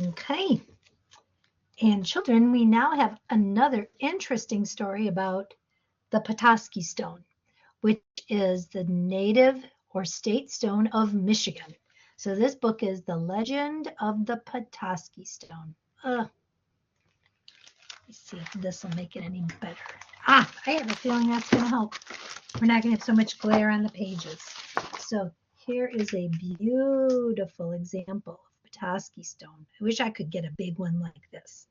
Okay. And children, we now have another interesting story about the Petoskey stone, which is the native or state stone of Michigan. So this book is The Legend of the Petoskey Stone. Let's see if this will make it any better. I have a feeling that's going to help. We're not going to have so much glare on the pages. So here is a beautiful example of Petoskey stone. I wish I could get a big one like this.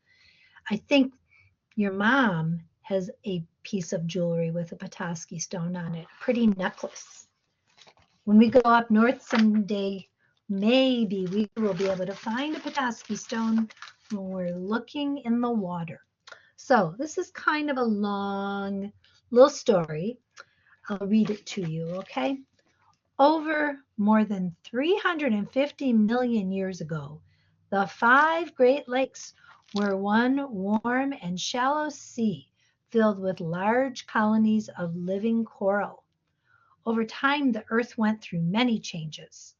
I think your mom has a piece of jewelry with a Petoskey stone on it, a pretty necklace. When we go up north someday, maybe we will be able to find a Petoskey stone when we're looking in the water. So this is kind of a long little story. I'll read it to you, okay? Over more than 350 million years ago, the 5 Great Lakes were one warm and shallow sea filled with large colonies of living coral. Over time, the Earth went through many changes.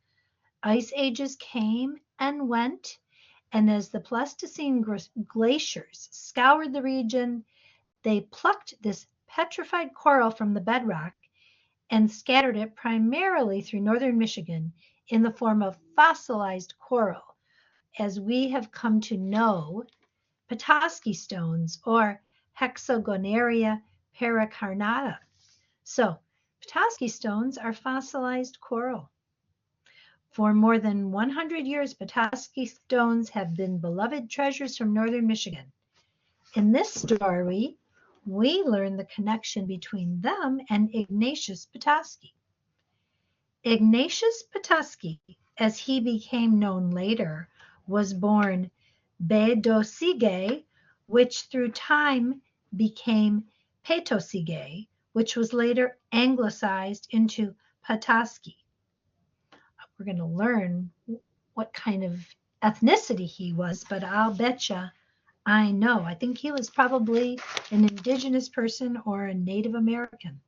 Ice ages came and went, and as the Pleistocene glaciers scoured the region, they plucked this petrified coral from the bedrock and scattered it primarily through northern Michigan in the form of fossilized coral, as we have come to know Petoskey stones or Hexagonaria pericarnata. So, Petoskey stones are fossilized coral. For more than 100 years, Petoskey stones have been beloved treasures from northern Michigan. In this story, we learn the connection between them and Ignatius Petoskey. Ignatius Petoskey, as he became known later, was born Bedosige, which through time became Petoskey, which was later anglicized into Petoskey. We're going to learn what kind of ethnicity he was, but I'll betcha I know. I think he was probably an indigenous person or a Native American.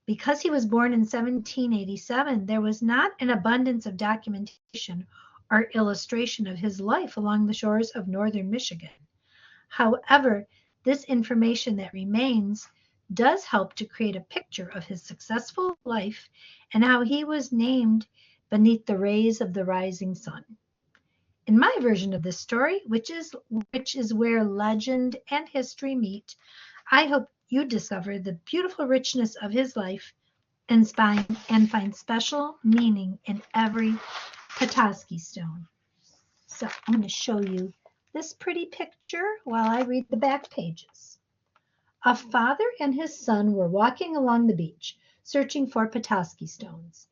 Because he was born in 1787, there was not an abundance of documentation or illustration of his life along the shores of northern Michigan. However, this information that remains does help to create a picture of his successful life and how he was named beneath the rays of the rising sun. In my version of this story, which is where legend and history meet, I hope you discover the beautiful richness of his life and find special meaning in every Petoskey stone. So I'm going to show you this pretty picture while I read the back pages. A father and his son were walking along the beach, searching for Petoskey stones.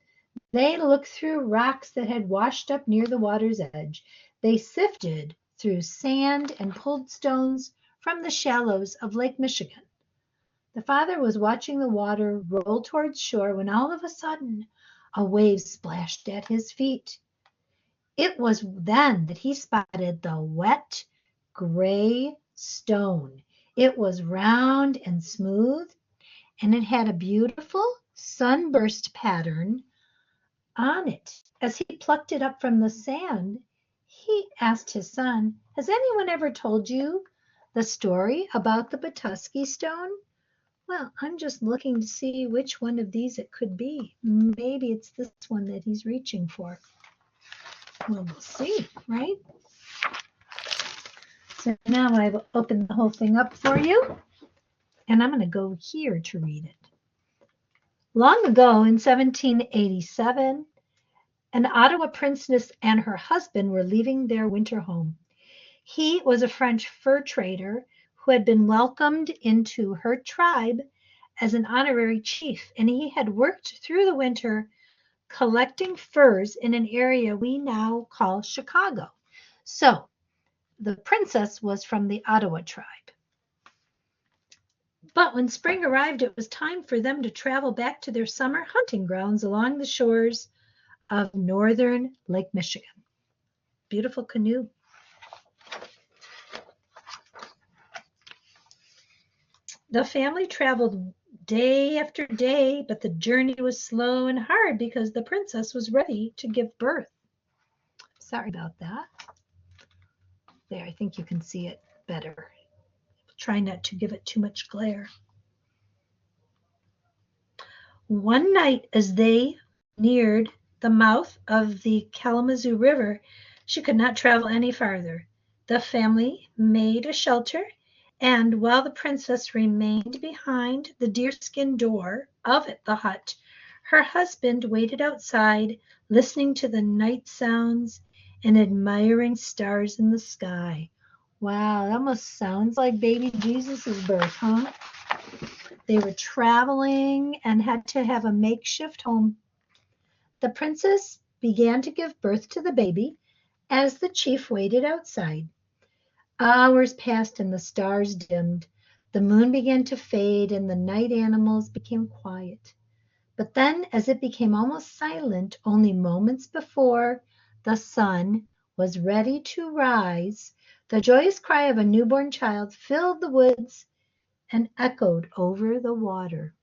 They looked through rocks that had washed up near the water's edge. They sifted through sand and pulled stones from the shallows of Lake Michigan. The father was watching the water roll towards shore when all of a sudden a wave splashed at his feet. It was then that he spotted the wet, gray stone. It was round and smooth, and it had a beautiful sunburst pattern on it. As he plucked it up from the sand, he asked his son, "Has anyone ever told you the story about the Petoskey stone?" "Well, I'm just looking to see which one of these it could be. Maybe it's this one that he's reaching for." Well, we'll see, right? So now I've opened the whole thing up for you, and I'm going to go here to read it. Long ago in 1787, an Ottawa princess and her husband were leaving their winter home. He was a French fur trader who had been welcomed into her tribe as an honorary chief, and he had worked through the winter collecting furs in an area we now call Chicago. So the princess was from the Ottawa tribe. But when spring arrived, it was time for them to travel back to their summer hunting grounds along the shores of northern Lake Michigan. Beautiful canoe. The family traveled day after day, but the journey was slow and hard because the princess was ready to give birth. Sorry about that. There, I think you can see it better. Try not to give it too much glare. One night, as they neared the mouth of the Kalamazoo River, she could not travel any farther. The family made a shelter, and while the princess remained behind the deerskin door of the hut, her husband waited outside, listening to the night sounds and admiring stars in the sky. Wow, that almost sounds like baby Jesus' birth, huh? They were traveling and had to have a makeshift home. The princess began to give birth to the baby as the chief waited outside. Hours passed and the stars dimmed. The moon began to fade and the night animals became quiet. But then, as it became almost silent, only moments before the sun was ready to rise, the joyous cry of a newborn child filled the woods and echoed over the water.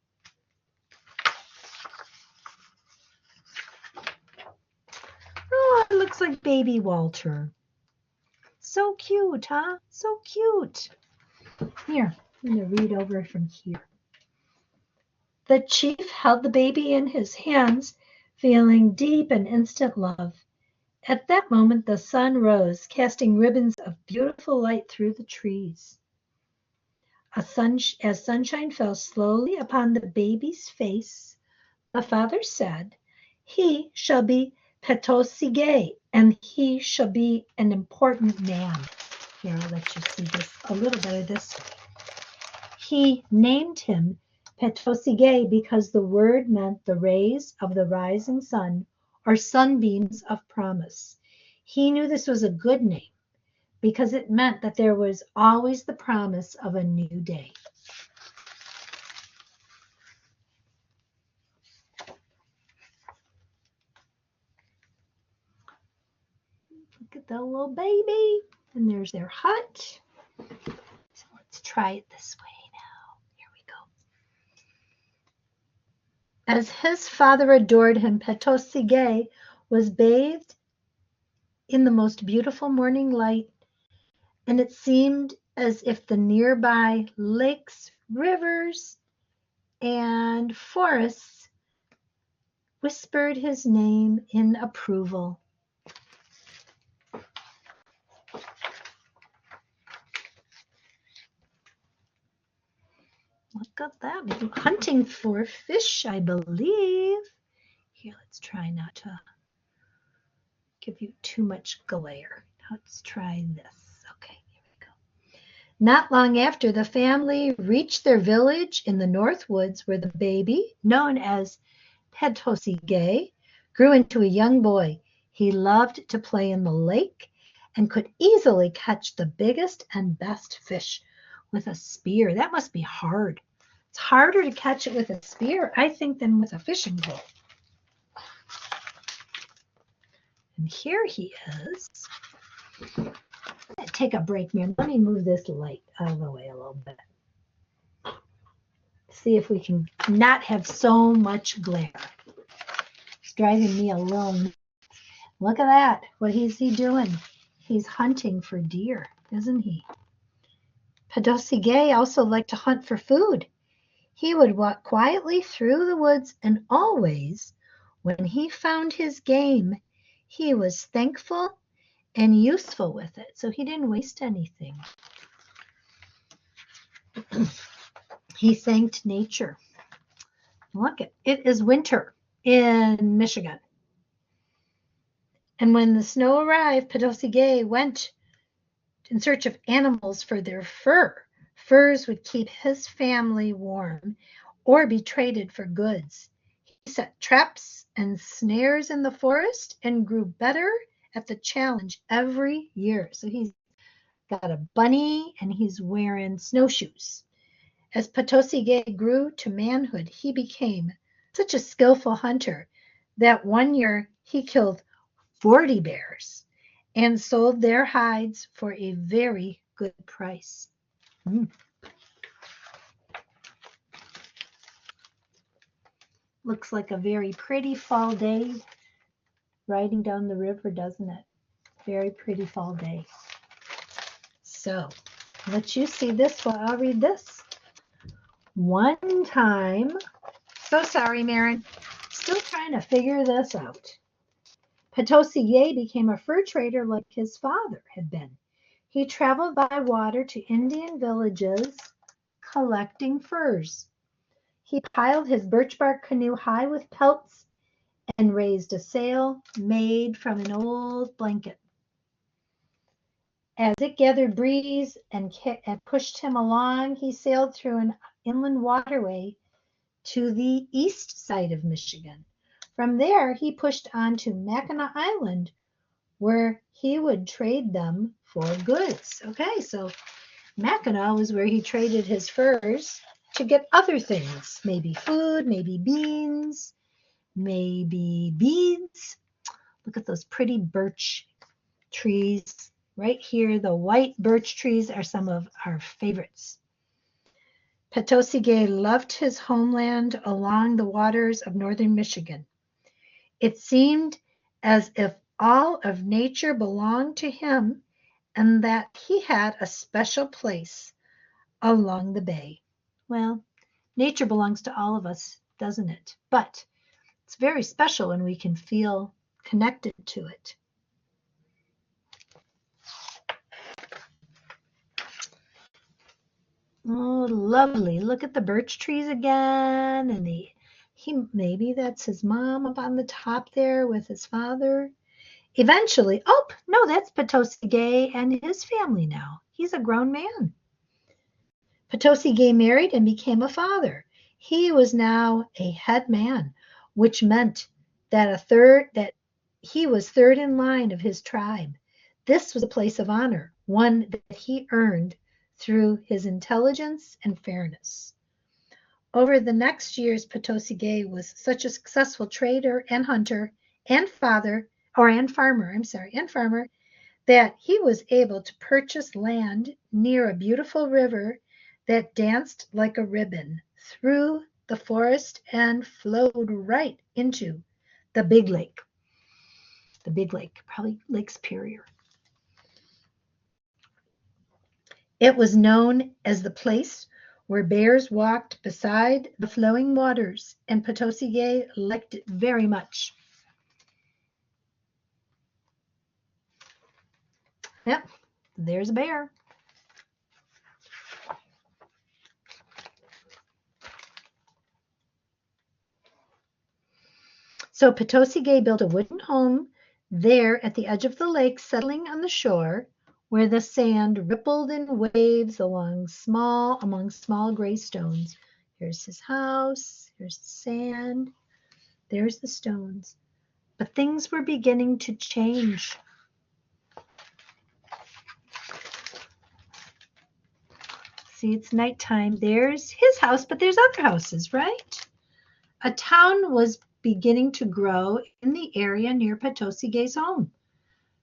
Oh, it looks like baby Walter. So cute, huh? So cute. Here, I'm going to read over from here. The chief held the baby in his hands, feeling deep and instant love. At that moment, the sun rose, casting ribbons of beautiful light through the trees. As sunshine fell slowly upon the baby's face, the father said, "He shall be Petoskey, and he shall be an important man." Here, I'll let you see this a little better this way. He named him Petoskey because the word meant the rays of the rising sun, or sunbeams of promise. He knew this was a good name because it meant that there was always the promise of a new day. Look at the little baby, and there's their hut. So let's try it this way now. Here we go. As his father adored him, Petoskey was bathed in the most beautiful morning light, and it seemed as if the nearby lakes, rivers, and forests whispered his name in approval. Look at that. Hunting for fish, I believe. Here, let's try not to give you too much glare. Let's try this. Okay, here we go. Not long after, the family reached their village in the North Woods where the baby, known as Petoskey, grew into a young boy. He loved to play in the lake and could easily catch the biggest and best fish with a spear. That must be hard. It's harder to catch it with a spear, I think, than with a fishing pole. And here he is. Take a break, man. Let me move this light out of the way a little bit. See if we can not have so much glare. It's driving me a little nuts. Look at that. What is he doing? He's hunting for deer, isn't he? Petoskey also liked to hunt for food. He would walk quietly through the woods, and always, when he found his game, he was thankful and useful with it. So he didn't waste anything. He thanked nature. Look, it is winter in Michigan. And when the snow arrived, Petoskey went in search of animals for their fur. Furs would keep his family warm or be traded for goods. He set traps and snares in the forest and grew better at the challenge every year. So he's got a bunny and he's wearing snowshoes. As Petoskey grew to manhood, he became such a skillful hunter that one year he killed 40 bears and sold their hides for a very good price. Looks like a very pretty fall day riding down the river, doesn't it? Very pretty fall day. So let you see this while I'll read this. One time, so sorry, Marin, still trying to figure this out. Petoskey became a fur trader like his father had been. He traveled by water to Indian villages collecting furs. He piled his birch bark canoe high with pelts and raised a sail made from an old blanket. As it gathered breeze and pushed him along, he sailed through an inland waterway to the east side of Michigan. From there, he pushed on to Mackinac Island, where he would trade them for goods. Okay, so Mackinac was where he traded his furs to get other things, maybe food, maybe beans, maybe beads. Look at those pretty birch trees. Right here, the white birch trees are some of our favorites. Petoskey loved his homeland along the waters of northern Michigan. It seemed as if all of nature belonged to him and that he had a special place along the bay. Well, nature belongs to all of us, doesn't it? But it's very special when we can feel connected to it. Oh, lovely. Look at the birch trees again. And maybe that's his mom up on the top there with his father. Eventually, oh, no, that's Petoskey and his family now. He's a grown man. Petoskey married and became a father. He was now a head man, which meant that he was third in line of his tribe. This was a place of honor, one that he earned through his intelligence and fairness. Over the next years, Petoskey was such a successful trader and hunter and farmer, that he was able to purchase land near a beautiful river that danced like a ribbon through the forest and flowed right into the big lake. The big lake, probably Lake Superior. It was known as the place where bears walked beside the flowing waters, and Petoskey liked it very much. Yep, there's a bear. So Petoskey built a wooden home there at the edge of the lake, settling on the shore where the sand rippled in waves among small gray stones. Here's his house, here's the sand, there's the stones. But things were beginning to change. See, it's nighttime. There's his house, but there's other houses, right? A town was beginning to grow in the area near Petoskey's home.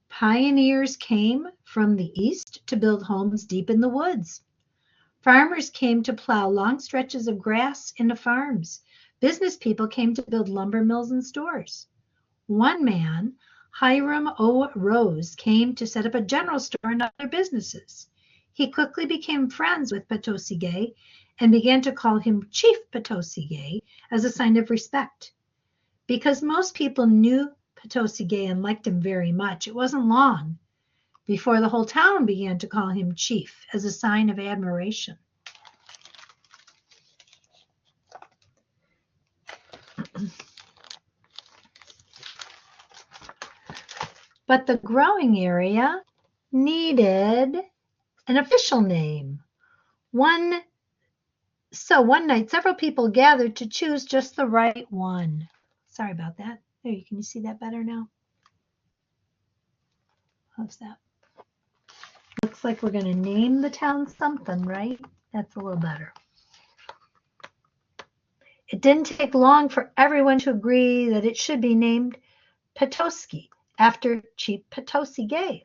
Pioneers came from the east to build homes deep in the woods. Farmers came to plow long stretches of grass into farms. Business people came to build lumber mills and stores. One man, Hiram O. Rose, came to set up a general store and other businesses. He quickly became friends with Petoskey and began to call him Chief Petoskey as a sign of respect. Because most people knew Petoskey and liked him very much, it wasn't long before the whole town began to call him Chief as a sign of admiration. But the growing area needed an official name. One night, several people gathered to choose just the right one. Sorry about that. There, can you see that better now? How's that? Looks like we're going to name the town something, right? That's a little better. It didn't take long for everyone to agree that it should be named Petoskey, after Chief Petoskey.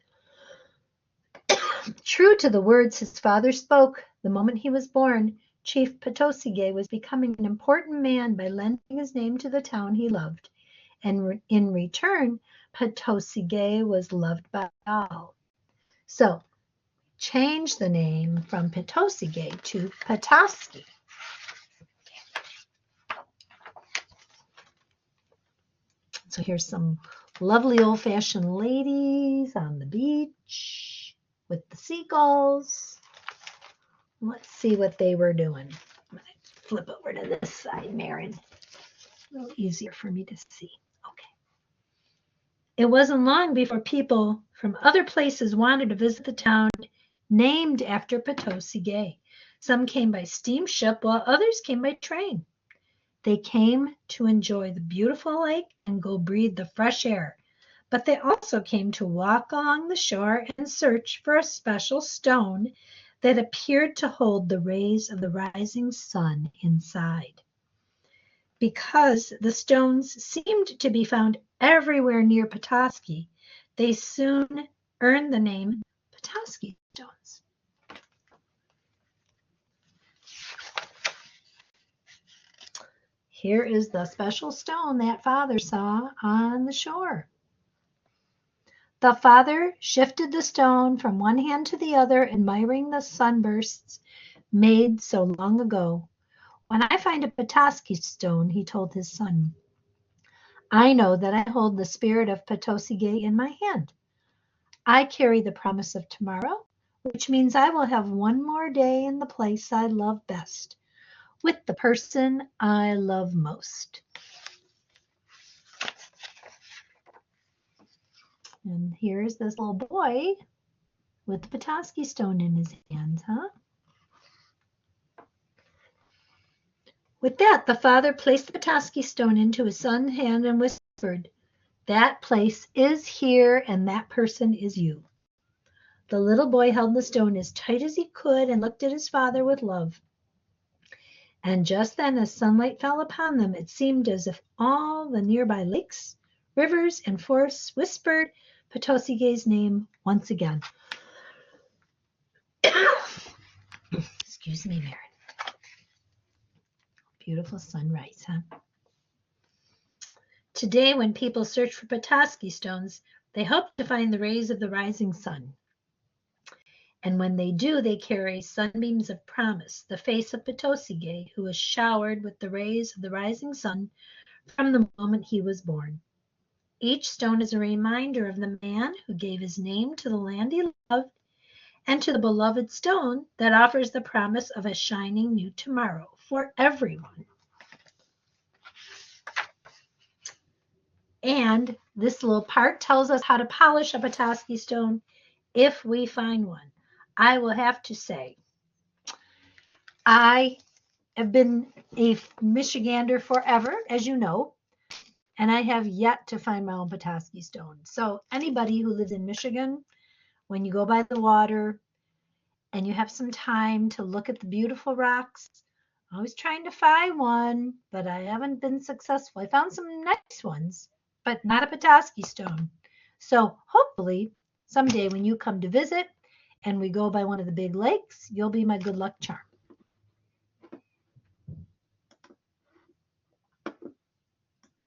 True to the words his father spoke the moment he was born, Chief Petoskey was becoming an important man by lending his name to the town he loved. And in return, Reads-Petoskey was loved by all. So change the name from Petoskey to Petoskey. So here's some lovely old-fashioned ladies on the beach with the seagulls. Let's see what they were doing. I'm going to flip over to this side, Marin. A little easier for me to see. Okay. It wasn't long before people from other places wanted to visit the town named after Petoskey. Some came by steamship while others came by train. They came to enjoy the beautiful lake and go breathe the fresh air, but they also came to walk along the shore and search for a special stone that appeared to hold the rays of the rising sun inside. Because the stones seemed to be found everywhere near Petoskey, they soon earned the name Petoskey stones. Here is the special stone that father saw on the shore. The father shifted the stone from one hand to the other, admiring the sunbursts made so long ago. When I find a Petoskey stone, he told his son, I know that I hold the spirit of Petoskey in my hand. I carry the promise of tomorrow, which means I will have one more day in the place I love best, with the person I love most. And here's this little boy with the Petoskey stone in his hands, huh? With that, the father placed the Petoskey stone into his son's hand and whispered, that place is here and that person is you. The little boy held the stone as tight as he could and looked at his father with love. And just then, as sunlight fell upon them, it seemed as if all the nearby lakes, rivers, and forests whispered Petoskey's name once again. Excuse me, Mary. Beautiful sunrise, huh? Today, when people search for Petoskey stones, they hope to find the rays of the rising sun. And when they do, they carry sunbeams of promise, the face of Petoskey, who was showered with the rays of the rising sun from the moment he was born. Each stone is a reminder of the man who gave his name to the land he loved and to the beloved stone that offers the promise of a shining new tomorrow for everyone. And this little part tells us how to polish a Petoskey stone if we find one. I will have to say, I have been a Michigander forever, as you know, and I have yet to find my own Petoskey stone. So anybody who lives in Michigan, when you go by the water and you have some time to look at the beautiful rocks, I was trying to find one, but I haven't been successful. I found some nice ones, but not a Petoskey stone. So hopefully someday when you come to visit and we go by one of the big lakes, you'll be my good luck charm.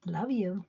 Love you.